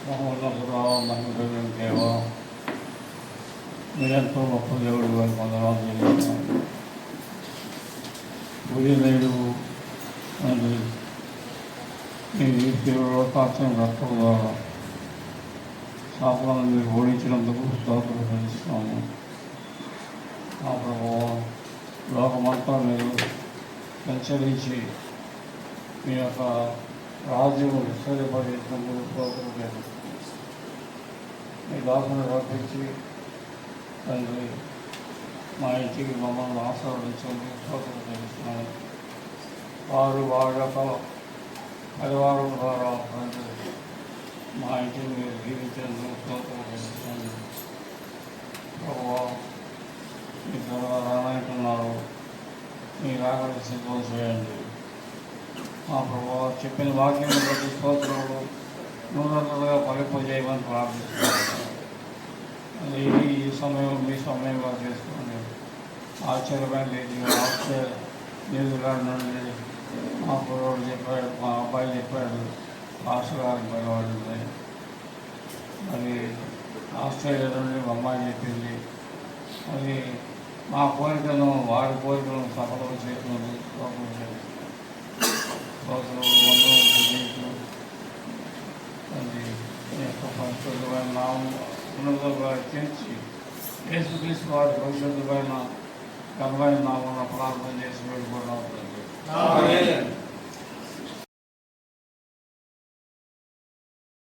మహోన్నతురావ మహిమగలిగిన దేవ, మీరెంతో గొప్ప దేవుడు గారు వందనాలు చెల్లిస్తున్నాను. ఉదయనేడు అని మీ లోకాత్మ రక్తం ద్వారా శాపాలను మీరు ఓడించినందుకు స్తోత్రం చెల్లిస్తున్నాము. ఆ ప్రభావం లోకమంతా మీరు సంచరించి మీ యొక్క రాజ్యం విస్తరింపజేసినందుకు స్తోత్రం చెల్లిస్తున్నాము. మీ దాసును రప్పించి తండ్రి మా ఇంటికి మమ్మల్ని ఆశీర్వదించేందుకు స్తోత్రం చెల్లిస్తున్నాము. వారు వారి యొక్క పరివారం ద్వారా తండ్రి మా ఇంటిని మీరు జీవించేందుకు స్తోత్రం చెల్లిస్తున్నాము. ప్రభావం మీ త్వరగా రానంటున్నారు, మీ రాకడ సిద్ధం చేయండి. మా ప్రభావం చెప్పిన వాక్యాన్ని బట్టి స్తోత్రాలు నూనెలుగా ఫలింపజేయమని ప్రార్థిస్తున్నాను. ఈ సమయం మీ సమయంగా చేసుకోండి. ఆశ్చర్యమైన రీతిగా ఆస్ట్రేలియా న్యూజిలాండ్ నుండి మా కుర్రోడు చెప్పాడు, మా అబ్బాయి చెప్పాడు, మాస్టర్ గారికి భయపడింది. మరి ఆస్ట్రేలియా నుండి మా అమ్మాయి చెప్పింది. మరి మా కోరికలను వారి కోరికలను సఫలం చేసినందుకు పరిశుద్ధమైన నామం ఉన్నతంగా చేర్చి యేసుక్రీస్తు వారి పరిశుద్ధమైన ఘనమైన నామం ప్రార్థన చేసి వెళ్ళిపోవడం.